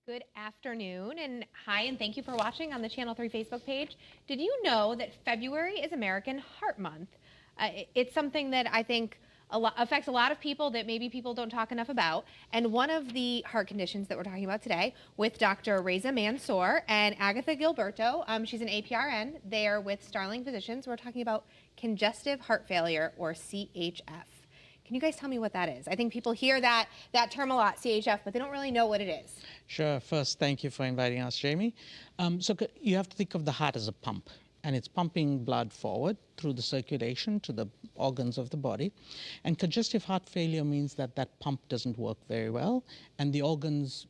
Good afternoon, and hi, and thank you for watching on the Channel 3 Facebook page. Did you know that February is American Heart Month? It's something that I think affects a lot of people that maybe people don't talk enough about. And one of the heart conditions that we're talking about today with Dr. Reza Mansoor and Agatha Giliberto, she's an APRN. They are with Starling Physicians. We're talking about congestive heart failure, or CHF. Can you guys tell me what that is? I think people hear that term a lot, CHF, but they don't really know what it is. Sure. First, thank you for inviting us, Jamie. You have to think of the heart as a pump, and it's pumping blood forward through the circulation to the organs of the body. And congestive heart failure means that that pump doesn't work very well, and the organs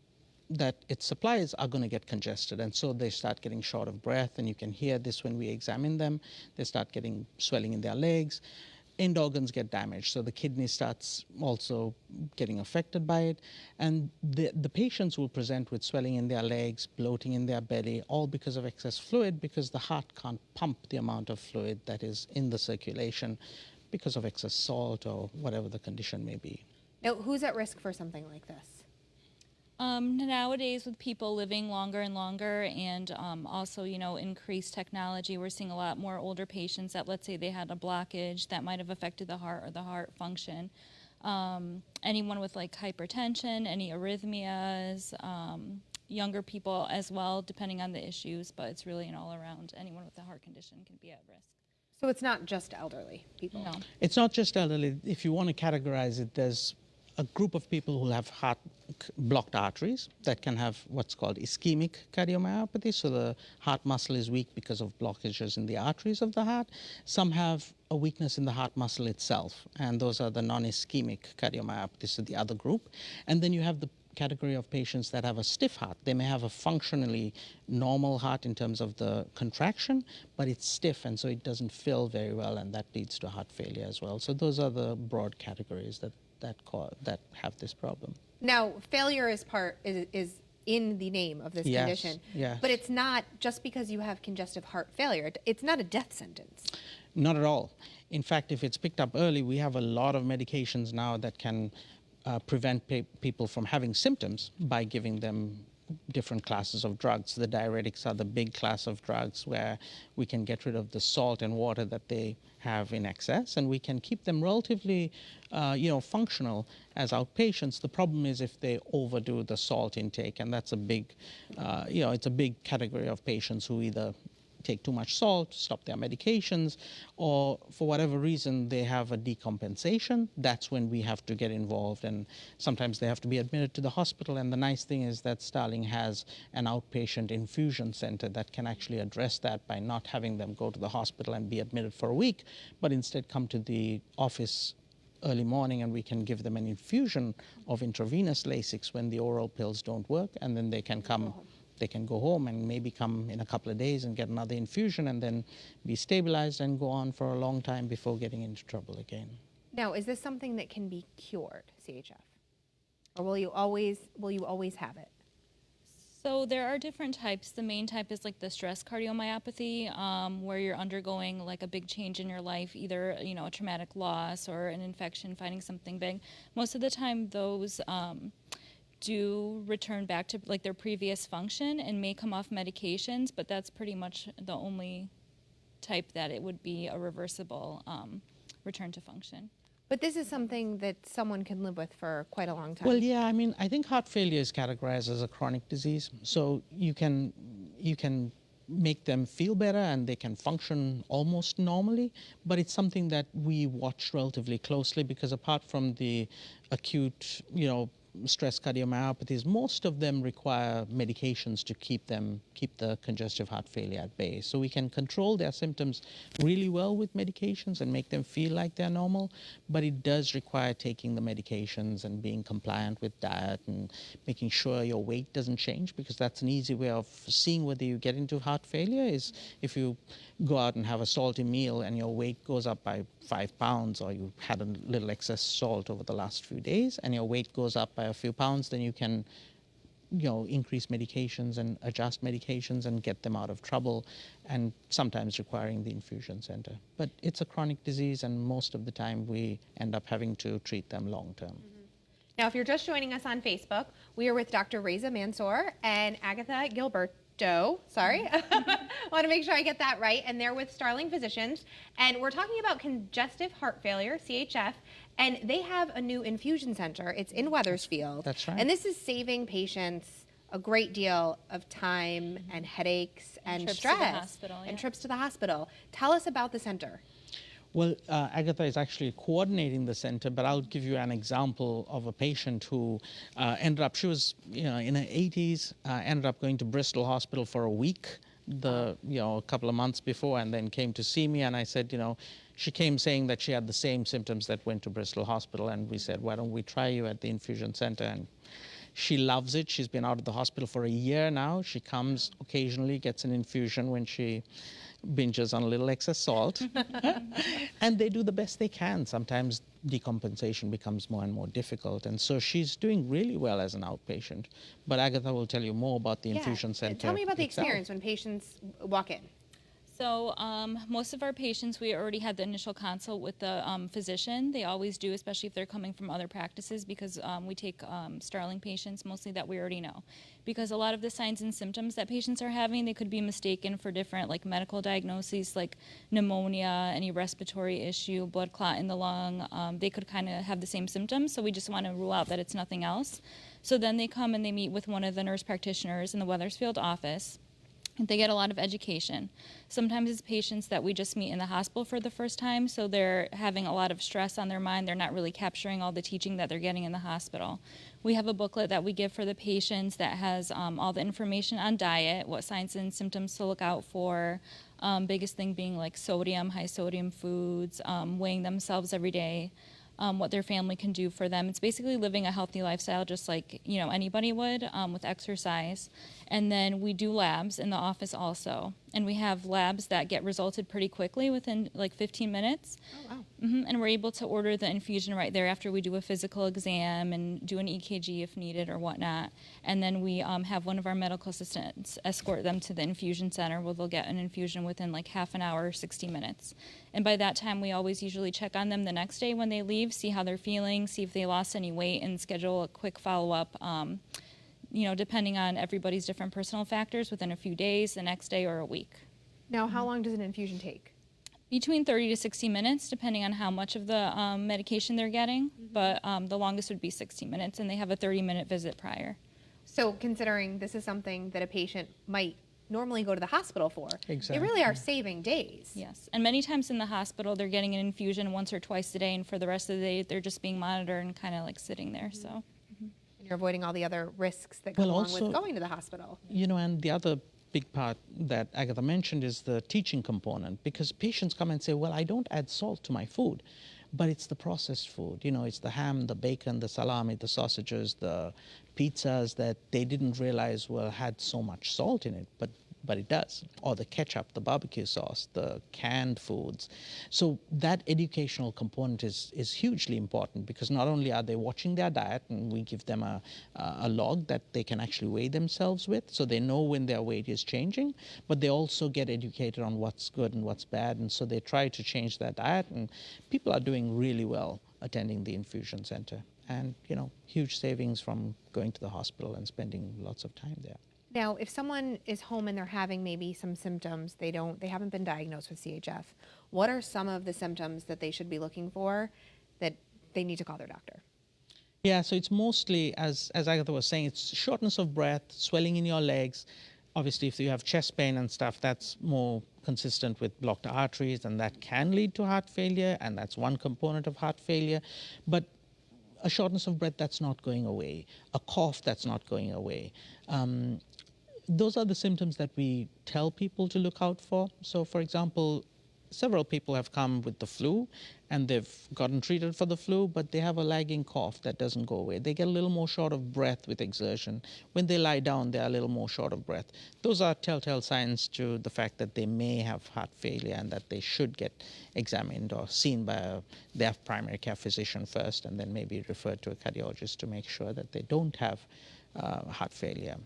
that it supplies are going to get congested, and so they start getting short of breath, and you can hear this when we examine them. They start getting swelling in their legs. End organs get damaged, so the kidney starts also getting affected by it, and the patients will present with swelling in their legs, bloating in their belly, all because of excess fluid, because the heart can't pump the amount of fluid that is in the circulation because of excess salt or whatever the condition may be. Now, who's at risk for something like this? Nowadays, with people living longer and longer, and also, increased technology, we're seeing a lot more older patients that, let's say they had a blockage that might have affected the heart or the heart function. Anyone with like hypertension, any arrhythmias, younger people as well, depending on the issues, but it's really an all around. Anyone with a heart condition can be at risk. So it's not just elderly people? No. It's not just elderly. If you want to categorize it, there's a group of people who have heart blocked arteries that can have what's called ischemic cardiomyopathy. So the heart muscle is weak because of blockages in the arteries of the heart. Some have a weakness in the heart muscle itself, and those are the non-ischemic cardiomyopathy, so the other group. And then you have the category of patients that have a stiff heart. They may have a functionally normal heart in terms of the contraction, but it's stiff, and so it doesn't fill very well, and that leads to heart failure as well. So those are the broad categories that have this problem. Now, failure is in the name of this condition, yes. But it's not just because you have congestive heart failure. It's not a death sentence. Not at all. In fact, if it's picked up early, we have a lot of medications now that can prevent people from having symptoms by giving them different classes of drugs. The diuretics are the big class of drugs where we can get rid of the salt and water that they have in excess, and we can keep them relatively functional as outpatients. The problem is if they overdo the salt intake, and that's a big, it's a big category of patients who either take too much salt, stop their medications, or for whatever reason they have a decompensation. That's when we have to get involved, and sometimes they have to be admitted to the hospital. And the nice thing is that Starling has an outpatient infusion center that can actually address that by not having them go to the hospital and be admitted for a week, but instead come to the office early morning, and we can give them an infusion of intravenous Lasix when the oral pills don't work, and then they can come. They can go home and maybe come in a couple of days and get another infusion and then be stabilized and go on for a long time before getting into trouble again. Now, is this something that can be cured, CHF? Or will you always have it? So there are different types. The main type is like the stress cardiomyopathy, where you're undergoing like a big change in your life, either a traumatic loss or an infection, finding something big. Most of the time, those do return back to like their previous function and may come off medications, but that's pretty much the only type that it would be a reversible return to function. But this is something that someone can live with for quite a long time. Well, yeah, I mean, I think heart failure is categorized as a chronic disease, so you can make them feel better and they can function almost normally, but it's something that we watch relatively closely because apart from the acute, stress cardiomyopathies, most of them require medications to keep the congestive heart failure at bay. So we can control their symptoms really well with medications and make them feel like they're normal, but it does require taking the medications and being compliant with diet and making sure your weight doesn't change, because that's an easy way of seeing whether you get into heart failure is if you go out and have a salty meal and your weight goes up by 5 pounds, or you had a little excess salt over the last few days and your weight goes up by a few pounds, then you can increase medications and adjust medications and get them out of trouble, and sometimes requiring the infusion center. But it's a chronic disease, and most of the time we end up having to treat them long term. Now, if you're just joining us on Facebook, we are with Dr. Reza Mansoor and Agatha Giliberto. Sorry, I want to make sure I get that right. And they're with Starling Physicians. And we're talking about congestive heart failure, CHF. And they have a new infusion center. It's in Wethersfield. That's right. And this is saving patients a great deal of time and headaches and trips stress. to the hospital, and yeah. trips to the hospital. Tell us about the center. Well, Agatha is actually coordinating the center, but I'll give you an example of a patient who ended up, she was in her 80s, ended up going to Bristol Hospital for a week, a couple of months before, and then came to see me, and I said, she came saying that she had the same symptoms that went to Bristol Hospital, and we said, why don't we try you at the infusion center? And she loves it. She's been out of the hospital for a year now. She comes occasionally, gets an infusion when she binges on a little excess salt. And they do the best they can. Sometimes decompensation becomes more and more difficult. And so she's doing really well as an outpatient. But Agatha will tell you more about the infusion center. Tell me about the itself. experience when patients walk in. So most of our patients, we already had the initial consult with the physician. They always do, especially if they're coming from other practices, because we take Starling patients mostly that we already know. Because a lot of the signs and symptoms that patients are having, they could be mistaken for different medical diagnoses like pneumonia, any respiratory issue, blood clot in the lung. They could kind of have the same symptoms, so we just want to rule out that it's nothing else. So then they come and they meet with one of the nurse practitioners in the Wethersfield office. They get a lot of education. Sometimes it's patients that we just meet in the hospital for the first time, so they're having a lot of stress on their mind. They're not really capturing all the teaching that they're getting in the hospital. We have a booklet that we give for the patients that has all the information on diet, what signs and symptoms to look out for, biggest thing being sodium, high sodium foods, weighing themselves every day. What their family can do for them. It's basically living a healthy lifestyle just like anybody would with exercise. And then we do labs in the office also. And we have labs that get resulted pretty quickly within 15 minutes. Oh, wow. And we're able to order the infusion right there after we do a physical exam and do an EKG if needed or whatnot. And then we have one of our medical assistants escort them to the infusion center where they'll get an infusion within half an hour, 60 minutes. And by that time, we always usually check on them the next day when they leave, see how they're feeling, see if they lost any weight, and schedule a quick follow-up, depending on everybody's different personal factors, within a few days, the next day, or a week. Now, how long does an infusion take? Between 30 to 60 minutes, depending on how much of the medication they're getting, but the longest would be 60 minutes, and they have a 30-minute visit prior. So considering this is something that a patient might normally go to the hospital for, Exactly. they really are saving days. Yes, and many times in the hospital, they're getting an infusion once or twice a day, and for the rest of the day, they're just being monitored and kind of sitting there, so. And you're avoiding all the other risks that come along with going to the hospital. And the other big part that Agatha mentioned is the teaching component, because patients come and say, well, I don't add salt to my food, but it's the processed food. It's the ham, the bacon, the salami, the sausages, the pizzas that they didn't realize had so much salt in it, but it does. Or the ketchup, the barbecue sauce, the canned foods. So that educational component is hugely important, because not only are they watching their diet, and we give them a log that they can actually weigh themselves with, so they know when their weight is changing, but they also get educated on what's good and what's bad, and so they try to change their diet, and people are doing really well attending the infusion center. And, huge savings from going to the hospital and spending lots of time there. Now, if someone is home and they're having maybe some symptoms, they haven't been diagnosed with CHF, what are some of the symptoms that they should be looking for that they need to call their doctor? Yeah, so it's mostly, as Agatha was saying, it's shortness of breath, swelling in your legs. Obviously, if you have chest pain and stuff, that's more consistent with blocked arteries, and that can lead to heart failure, and that's one component of heart failure. But a shortness of breath that's not going away, a cough that's not going away. Those are the symptoms that we tell people to look out for. So, for example, several people have come with the flu and they've gotten treated for the flu, but they have a lagging cough that doesn't go away. They get a little more short of breath with exertion. When they lie down, they're a little more short of breath. Those are telltale signs to the fact that they may have heart failure and that they should get examined or seen by their primary care physician first, and then maybe referred to a cardiologist to make sure that they don't have heart failure.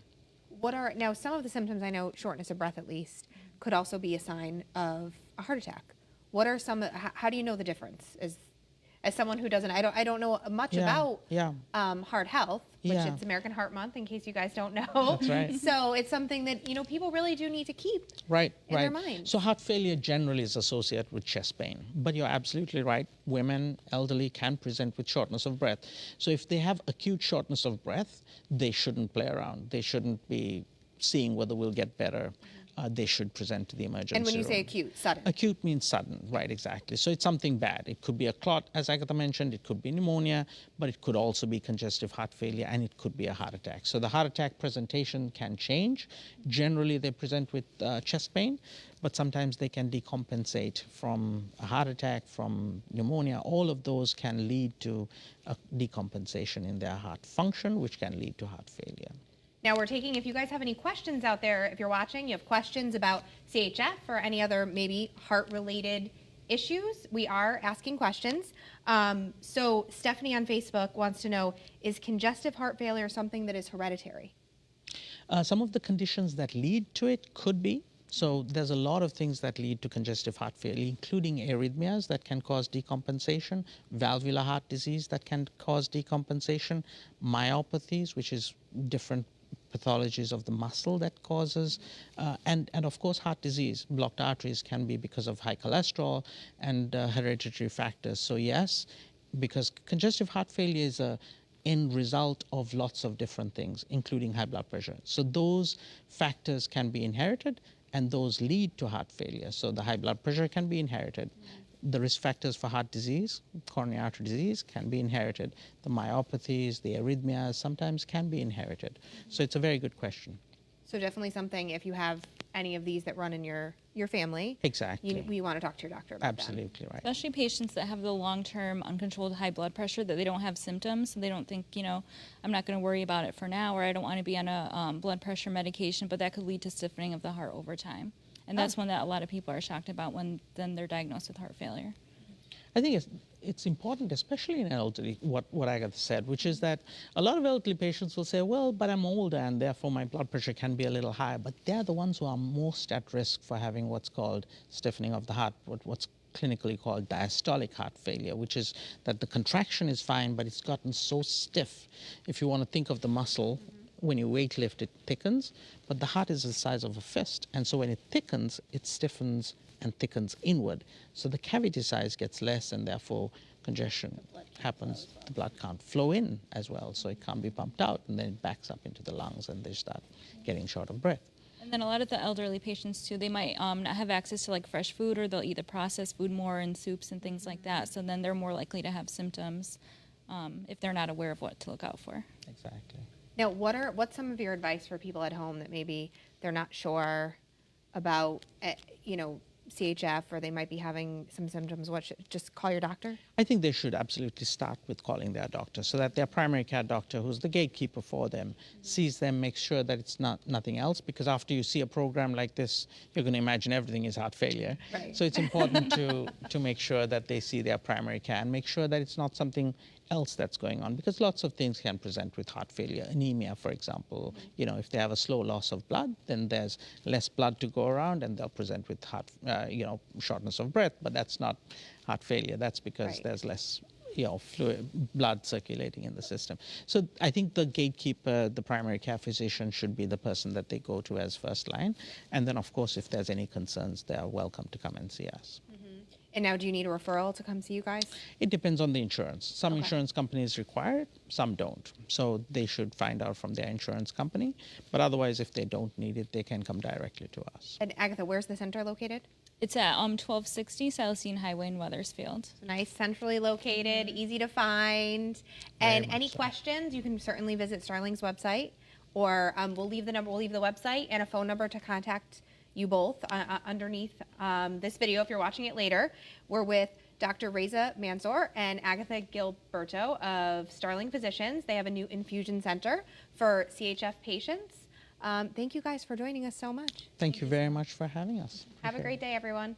Now, some of the symptoms, I know shortness of breath at least, could also be a sign of a heart attack. What are how do you know the difference? as someone who doesn't, I don't know much about Yeah. heart health, which Yeah. it's American Heart Month, in case you guys don't know. That's right. So it's something that, you know, people really do need to keep Right, in their right. minds. So heart failure generally is associated with chest pain, but you're absolutely right. Women, elderly can present with shortness of breath. So if they have acute shortness of breath, they shouldn't play around. They shouldn't be seeing whether we'll get better. They should present to the emergency And when you say room. acute, sudden. Acute means sudden, right, exactly. So it's something bad. It could be a clot, as Agatha mentioned, it could be pneumonia, but it could also be congestive heart failure, and it could be a heart attack. So the heart attack presentation can change. Generally, they present with chest pain, but sometimes they can decompensate from a heart attack, from pneumonia. All of those can lead to a decompensation in their heart function, which can lead to heart failure. Now we're taking, if you guys have any questions out there, if you're watching, you have questions about CHF or any other maybe heart-related issues, we are asking questions. So Stephanie on Facebook wants to know, is congestive heart failure something that is hereditary? Some of the conditions that lead to it could be. So there's a lot of things that lead to congestive heart failure, including arrhythmias that can cause decompensation, valvular heart disease that can cause decompensation, myopathies, which is different pathologies of the muscle that causes, and of course heart disease. Blocked arteries can be because of high cholesterol and hereditary factors. So yes, because congestive heart failure is a end result of lots of different things, including high blood pressure. So those factors can be inherited, and those lead to heart failure. So the high blood pressure can be inherited. The risk factors for heart disease, coronary artery disease, can be inherited. The myopathies, the arrhythmias sometimes can be inherited. So it's a very good question. So definitely something, if you have any of these that run in your family, Exactly. we want to talk to your doctor about that. Absolutely right. Especially patients that have the long-term uncontrolled high blood pressure, that they don't have symptoms, so they don't think, you know, I'm not going to worry about it for now, or I don't want to be on a blood pressure medication, but that could lead to stiffening of the heart over time. And that's one that a lot of people are shocked about when then they're diagnosed with heart failure. I think it's important, especially in elderly, what Agatha said, which is that a lot of elderly patients will say, well, but I'm older and therefore my blood pressure can be a little higher. But they're the ones who are most at risk for having what's called stiffening of the heart, what's clinically called diastolic heart failure, which is that the contraction is fine, but it's gotten so stiff. If you want to think of the muscle, when you weight lift, it thickens, but the heart is the size of a fist. And so when it thickens, it stiffens and thickens inward. So the cavity size gets less, and therefore congestion happens. The blood can't flow in as well, so it can't be pumped out, and then it backs up into the lungs, and they start getting short of breath. And then a lot of the elderly patients too, they might not have access to like fresh food, or they'll eat the processed food more in soups and things like that. So then they're more likely to have symptoms if they're not aware of what to look out for. Exactly. Now, what's some of your advice for people at home that maybe they're not sure about, you know, CHF, or they might be having some symptoms? Just call your doctor? I think they should absolutely start with calling their doctor, so that their primary care doctor, who's the gatekeeper for them, sees them, makes sure that it's nothing else, because after you see a program like this, you're going to imagine everything is heart failure. Right. So it's important to make sure that they see their primary care and make sure that it's not something else that's going on, because lots of things can present with heart failure. Anemia, for example, you know, if they have a slow loss of blood, then there's less blood to go around, and they'll present with shortness of breath. But that's not heart failure. That's because there's less, fluid, blood circulating in the system. So I think the gatekeeper, the primary care physician, should be the person that they go to as first line. And then, of course, if there's any concerns, they are welcome to come and see us. And now, do you need a referral to come see you guys? It depends on the insurance. Some insurance companies require it, some don't. So they should find out from their insurance company. But otherwise, if they don't need it, they can come directly to us. And Agatha, where's the center located? It's at 1260 Celestine Highway in Weathersfield. Nice, centrally located, easy to find. And any questions, you can certainly visit Starling's website, or we'll leave the website and a phone number to contact you both underneath this video if you're watching it later. We're with Dr. Reza Mansoor and Agatha Giliberto of Starling Physicians. They have a new infusion center for CHF patients. Thank you guys for joining us so much. Thank you very much for having us. Have a great day, everyone.